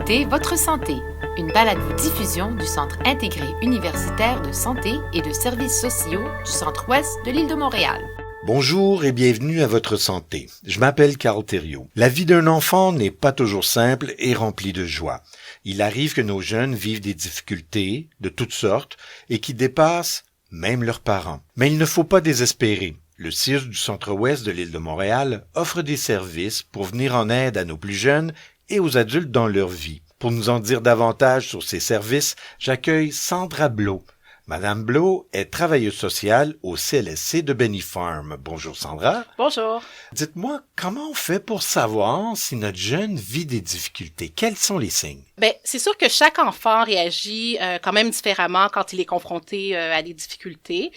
écoutez Votre santé, une balado-diffusion du Centre intégré universitaire de santé et de services sociaux du Centre-Ouest de l'île de Montréal. Bonjour et bienvenue à Votre santé. Je m'appelle Carl Thériault. La vie d'un enfant n'est pas toujours simple et remplie de joie. Il arrive que nos jeunes vivent des difficultés de toutes sortes et qui dépassent même leurs parents. Mais il ne faut pas désespérer. Le CIUSS du Centre-Ouest de l'île de Montréal offre des services pour venir en aide à nos plus jeunes et aux adultes dans leur vie. Pour nous en dire davantage sur ces services, j'accueille Sandra Blot. Madame Blot est travailleuse sociale au CLSC de Benny Farm. Bonjour Sandra. Bonjour. Dites-moi, comment on fait pour savoir si notre jeune vit des difficultés? Quels sont les signes? C'est sûr que chaque enfant réagit quand même différemment quand il est confronté à des difficultés.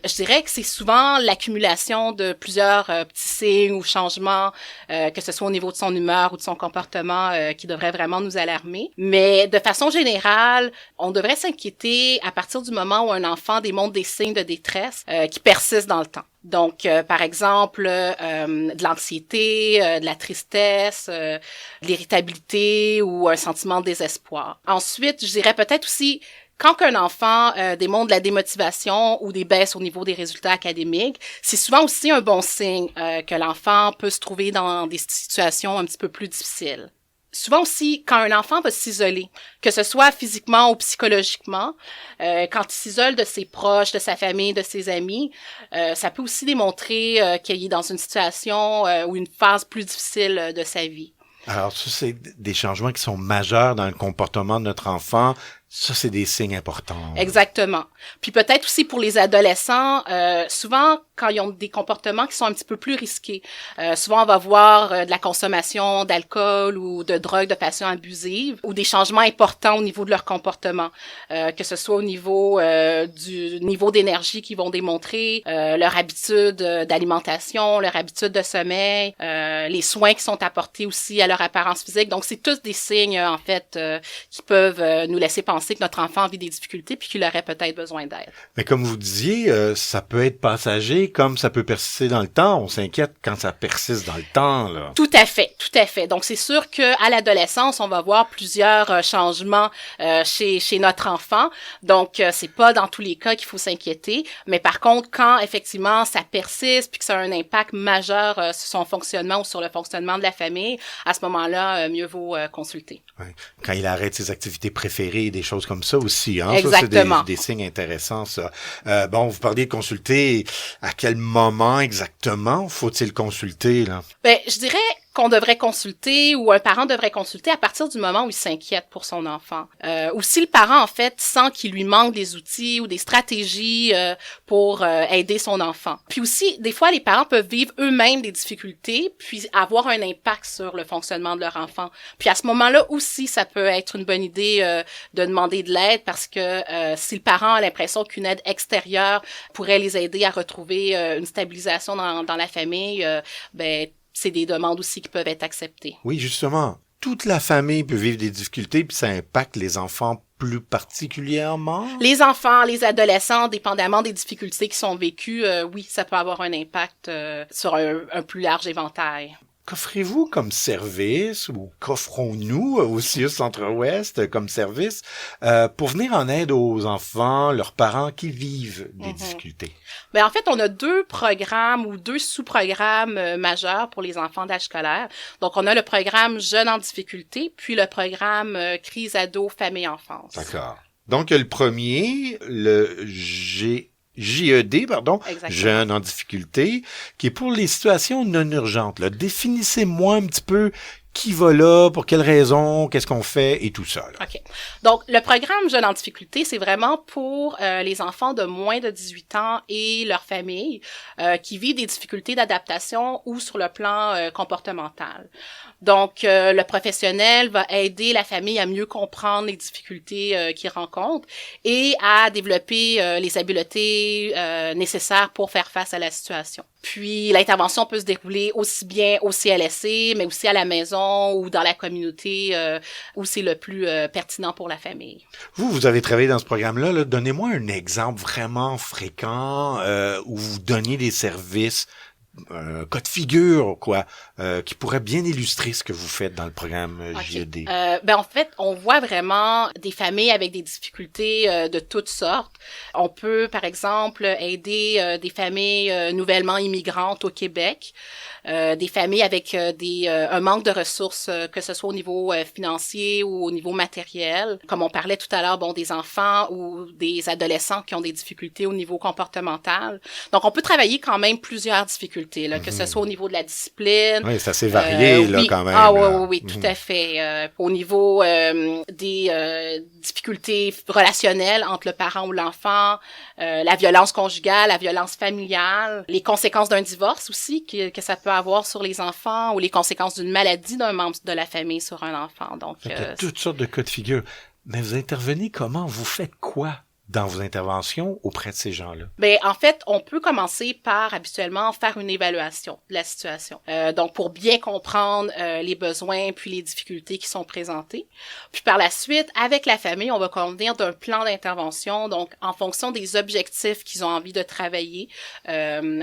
Je dirais que c'est souvent l'accumulation de plusieurs petits signes ou changements, que ce soit au niveau de son humeur ou de son comportement, qui devrait vraiment nous alarmer. Mais de façon générale, on devrait s'inquiéter à partir du moment où un enfant démontre des signes de détresse qui persistent dans le temps. Donc, par exemple, de l'anxiété, de la tristesse, de l'irritabilité ou un sentiment de désespoir. Ensuite, je dirais peut-être aussi, quand un enfant démontre de la démotivation ou des baisses au niveau des résultats académiques, c'est souvent aussi un bon signe que l'enfant peut se trouver dans des situations un petit peu plus difficiles. Souvent aussi, quand un enfant va s'isoler, que ce soit physiquement ou psychologiquement, quand il s'isole de ses proches, de sa famille, de ses amis, ça peut aussi démontrer qu'il est dans une situation ou une phase plus difficile de sa vie. Alors, ça, c'est des changements qui sont majeurs dans le comportement de notre enfant. Ça, c'est des signes importants. Exactement. Puis peut-être aussi pour les adolescents, souvent, quand ils ont des comportements qui sont un petit peu plus risqués, souvent on va voir de la consommation d'alcool ou de drogue de façon abusive ou des changements importants au niveau de leur comportement, que ce soit au niveau du niveau d'énergie qu'ils vont démontrer, leur habitude d'alimentation, leur habitude de sommeil, les soins qui sont apportés aussi à leur apparence physique. Donc, c'est tous des signes, en fait, qui peuvent nous laisser penser que notre enfant vit des difficultés puis qu'il aurait peut-être besoin d'aide. Mais comme vous disiez, ça peut être passager comme ça peut persister dans le temps. On s'inquiète quand ça persiste dans le temps, là. Tout à fait, tout à fait. Donc, c'est sûr qu'à l'adolescence, on va voir plusieurs changements chez notre enfant. Donc, c'est pas dans tous les cas qu'il faut s'inquiéter. Mais par contre, quand effectivement ça persiste puis que ça a un impact majeur sur son fonctionnement ou sur le fonctionnement de la famille, à ce moment-là, mieux vaut consulter. Ouais. Quand il arrête ses activités préférées, des choses comme ça aussi, hein. Exactement. Ça, c'est des signes intéressants, ça. Bon, vous parliez de consulter. À quel moment exactement faut-il consulter, là? Je dirais qu'on devrait consulter ou un parent devrait consulter à partir du moment où il s'inquiète pour son enfant. Ou si le parent, en fait, sent qu'il lui manque des outils ou des stratégies pour aider son enfant. Puis aussi, des fois, les parents peuvent vivre eux-mêmes des difficultés puis avoir un impact sur le fonctionnement de leur enfant. Puis à ce moment-là aussi, ça peut être une bonne idée de demander de l'aide parce que si le parent a l'impression qu'une aide extérieure pourrait les aider à retrouver une stabilisation dans la famille, c'est des demandes aussi qui peuvent être acceptées. Oui, justement. Toute la famille peut vivre des difficultés, puis ça impacte les enfants plus particulièrement? Les enfants, les adolescents, dépendamment des difficultés qui sont vécues, oui, ça peut avoir un impact sur un plus large éventail. Qu'offrez-vous comme service ou qu'offrons-nous au CIUSS Centre-Ouest comme service pour venir en aide aux enfants, leurs parents qui vivent des difficultés? En fait, on a 2 programmes ou 2 sous-programmes majeurs pour les enfants d'âge scolaire. Donc, on a le programme Jeunes en difficulté, puis le programme Crise ado, famille enfance. D'accord. Donc, le premier, le JED, Exactement. Jeunes en difficulté, qui est pour les situations non urgentes. Là. Définissez-moi un petit peu qui va là, pour quelles raisons, qu'est-ce qu'on fait et tout ça. Là. OK. Donc, le programme Jeunes en difficulté, c'est vraiment pour les enfants de moins de 18 ans et leurs familles qui vivent des difficultés d'adaptation ou sur le plan comportemental. Donc, le professionnel va aider la famille à mieux comprendre les difficultés qu'ils rencontrent et à développer les habiletés nécessaires pour faire face à la situation. Puis, l'intervention peut se dérouler aussi bien au CLSC, mais aussi à la maison ou dans la communauté où c'est le plus pertinent pour la famille. Vous avez travaillé dans ce programme-là. Là. Donnez-moi un exemple vraiment fréquent où vous donniez des services cas de figure, quoi, qui pourrait bien illustrer ce que vous faites dans le programme JED? En fait, on voit vraiment des familles avec des difficultés de toutes sortes. On peut, par exemple, aider des familles nouvellement immigrantes au Québec, des familles avec un manque de ressources, que ce soit au niveau financier ou au niveau matériel. Comme on parlait tout à l'heure, des enfants ou des adolescents qui ont des difficultés au niveau comportemental. Donc, on peut travailler quand même plusieurs difficultés, là, que ce soit au niveau de la discipline. Oui, c'est assez varié, là, oui. quand même. Ah oui, tout à fait. Au niveau des difficultés relationnelles entre le parent ou l'enfant, la violence conjugale, la violence familiale, les conséquences d'un divorce aussi que ça peut avoir sur les enfants ou les conséquences d'une maladie d'un membre de la famille sur un enfant. Donc, il y a toutes sortes de cas de figure. Mais vous intervenez comment? Vous faites quoi dans vos interventions auprès de ces gens-là? En fait, on peut commencer par habituellement faire une évaluation de la situation. Donc, pour bien comprendre les besoins puis les difficultés qui sont présentées. Puis par la suite, avec la famille, on va convenir d'un plan d'intervention, donc en fonction des objectifs qu'ils ont envie de travailler,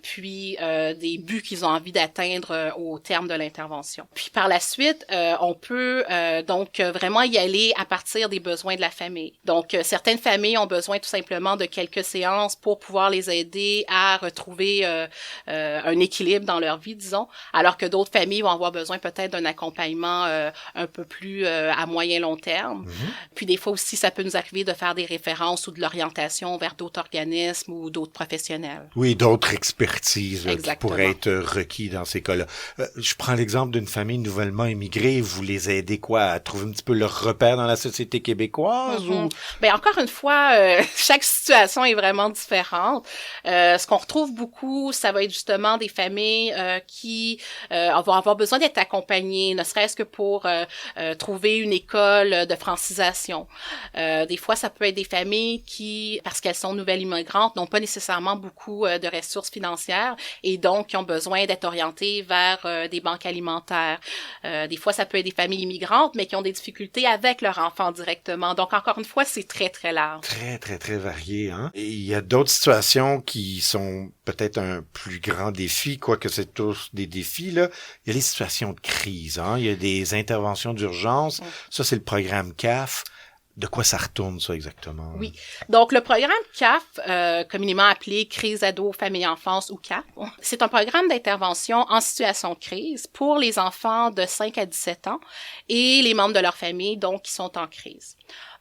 puis des buts qu'ils ont envie d'atteindre au terme de l'intervention. Puis par la suite, on peut donc vraiment y aller à partir des besoins de la famille. Donc, certaines familles ont besoin tout simplement de quelques séances pour pouvoir les aider à retrouver un équilibre dans leur vie, disons, alors que d'autres familles vont avoir besoin peut-être d'un accompagnement un peu plus à moyen-long terme. Puis des fois aussi, ça peut nous arriver de faire des références ou de l'orientation vers d'autres organismes ou d'autres professionnels. Oui, d'autres expertises là, qui pourraient être requis dans ces cas-là. Je prends l'exemple d'une famille nouvellement immigrée. Vous les aidez quoi? À trouver un petit peu leur repère dans la société québécoise? Ou... Encore une fois, chaque situation est vraiment différente. Ce qu'on retrouve beaucoup, ça va être justement des familles qui vont avoir besoin d'être accompagnées, ne serait-ce que pour trouver une école de francisation. Des fois, ça peut être des familles qui, parce qu'elles sont nouvelles immigrantes, n'ont pas nécessairement beaucoup de ressources financières et donc qui ont besoin d'être orientées vers des banques alimentaires. Des fois, ça peut être des familles immigrantes, mais qui ont des difficultés avec leurs enfants directement. Donc, encore une fois, c'est très, très large. Très, très, très varié, hein. Et il y a d'autres situations qui sont peut-être un plus grand défi, quoique c'est tous des défis, là. Il y a les situations de crise, hein. Il y a des interventions d'urgence. Ça, c'est le programme CAF. De quoi ça retourne, ça, exactement? Oui. Donc, le programme CAF, communément appelé Crise ado, famille, enfance ou CAF, c'est un programme d'intervention en situation de crise pour les enfants de 5 à 17 ans et les membres de leur famille, donc, qui sont en crise.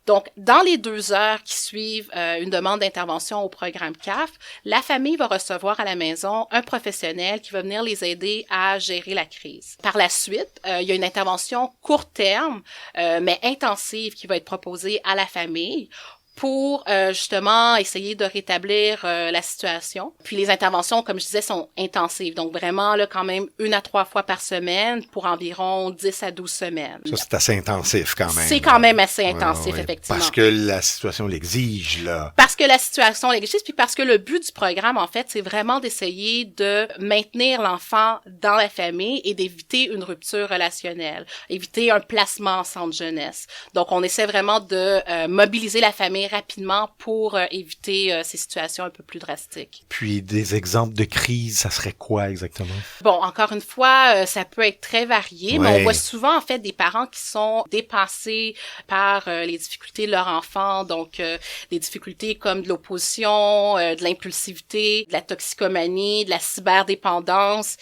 Donc, dans les 2 heures qui suivent une demande d'intervention au programme CAF, la famille va recevoir à la maison un professionnel qui va venir les aider à gérer la crise. Par la suite, il y a une intervention court terme, mais intensive qui va être proposée à la famille pour justement essayer de rétablir la situation. Puis les interventions, comme je disais, sont intensives. Donc vraiment, là, quand même, 1 à 3 fois par semaine pour environ 10 à 12 semaines. Ça, c'est assez intensif quand même. C'est quand même assez intensif, effectivement. Parce que la situation l'exige, là. Parce que la situation l'exige, puis parce que le but du programme, en fait, c'est vraiment d'essayer de maintenir l'enfant dans la famille et d'éviter une rupture relationnelle, éviter un placement en centre jeunesse. Donc, on essaie vraiment de mobiliser la famille rapidement pour éviter ces situations un peu plus drastiques. Puis des exemples de crise, ça serait quoi exactement? Bon, encore une fois, ça peut être très varié, mais on voit souvent en fait des parents qui sont dépassés par les difficultés de leur enfant, donc des difficultés comme de l'opposition, de l'impulsivité, de la toxicomanie, de la cyberdépendance.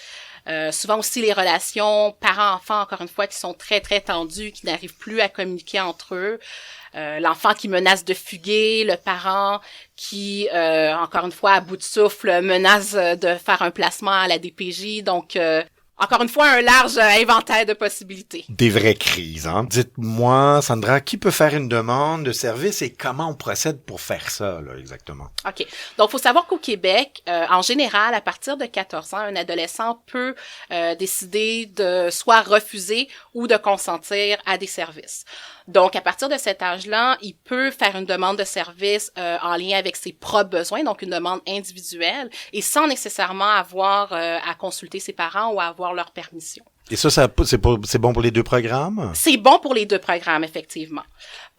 Souvent aussi les relations parents-enfants, encore une fois, qui sont très, très tendues, qui n'arrivent plus à communiquer entre eux. L'enfant qui menace de fuguer, le parent qui, encore une fois, à bout de souffle, menace de faire un placement à la DPJ. Donc, encore une fois, un large inventaire de possibilités. Des vraies crises, hein. Dites-moi, Sandra, qui peut faire une demande de service et comment on procède pour faire ça, là, exactement? OK. Donc, faut savoir qu'au Québec, en général, à partir de 14 ans, un adolescent peut décider de soit refuser ou de consentir à des services. Donc, à partir de cet âge-là, il peut faire une demande de service en lien avec ses propres besoins, donc une demande individuelle, et sans nécessairement avoir à consulter ses parents ou à avoir leur permission. Et ça c'est bon pour les 2 programmes? C'est bon pour les 2 programmes, effectivement.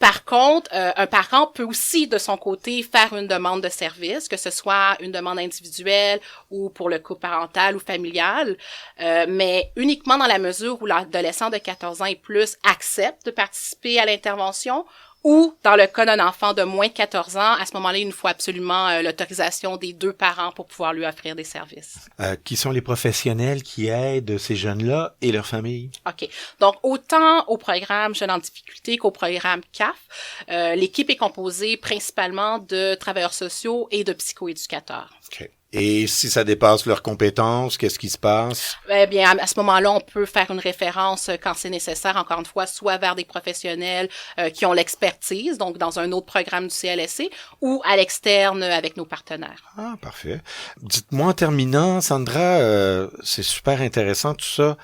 Par contre, un parent peut aussi, de son côté, faire une demande de service, que ce soit une demande individuelle ou pour le couple parental ou familial, mais uniquement dans la mesure où l'adolescent de 14 ans et plus accepte de participer à l'intervention, ou dans le cas d'un enfant de moins de 14 ans, à ce moment-là, il nous faut absolument l'autorisation des 2 parents pour pouvoir lui offrir des services. Qui sont les professionnels qui aident ces jeunes-là et leurs familles? OK. Donc, autant au programme Jeunes en difficulté qu'au programme CAF, l'équipe est composée principalement de travailleurs sociaux et de psychoéducateurs. OK. Et si ça dépasse leurs compétences, qu'est-ce qui se passe? Eh bien, à ce moment-là, on peut faire une référence quand c'est nécessaire, encore une fois, soit vers des professionnels qui ont l'expertise, donc dans un autre programme du CLSC, ou à l'externe avec nos partenaires. Ah, parfait. Dites-moi en terminant, Sandra, c'est super intéressant tout ça.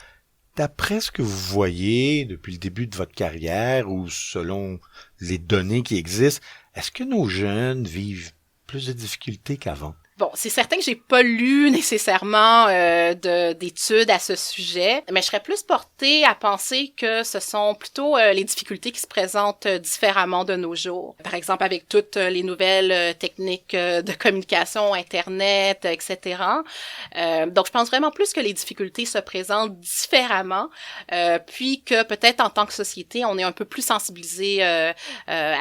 D'après ce que vous voyez depuis le début de votre carrière ou selon les données qui existent, est-ce que nos jeunes vivent plus de difficultés qu'avant? Bon, c'est certain que j'ai pas lu nécessairement d'études à ce sujet, mais je serais plus portée à penser que ce sont plutôt les difficultés qui se présentent différemment de nos jours. Par exemple, avec toutes les nouvelles techniques de communication, Internet, etc. Donc, je pense vraiment plus que les difficultés se présentent différemment, puis que peut-être en tant que société, on est un peu plus sensibilisé à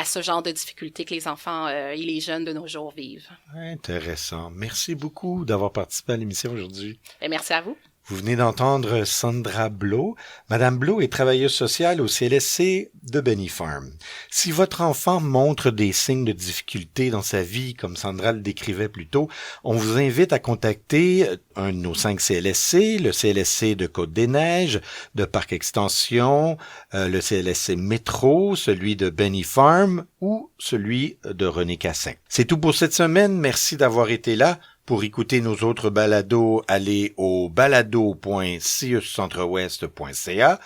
ce genre de difficultés que les enfants et les jeunes de nos jours vivent. Intéressant. Merci beaucoup d'avoir participé à l'émission aujourd'hui. Et merci à vous. Vous venez d'entendre Sandra Blot. Madame Blot est travailleuse sociale au CLSC de Benny Farm. Si votre enfant montre des signes de difficulté dans sa vie, comme Sandra le décrivait plus tôt, on vous invite à contacter un de nos 5 CLSC, le CLSC de Côte-des-Neiges, de Parc Extension, le CLSC Métro, celui de Benny Farm ou celui de René Cassin. C'est tout pour cette semaine. Merci d'avoir été là. Pour écouter nos autres balados, allez au balado.ciuscentre-ouest.ca,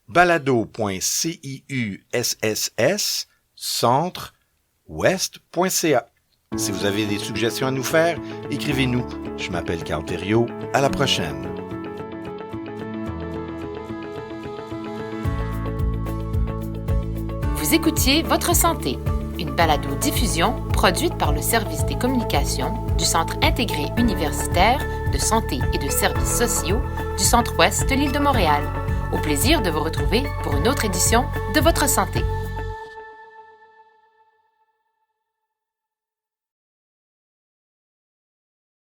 balado.ciusss centre-ouest.ca. Si vous avez des suggestions à nous faire, écrivez-nous. Je m'appelle Carl Thériault. À la prochaine. Vous écoutiez Votre santé, une balado-diffusion produite par le service des communications du Centre intégré universitaire de santé et de services sociaux du Centre-Ouest de l'Île de Montréal. Au plaisir de vous retrouver pour une autre édition de Votre santé.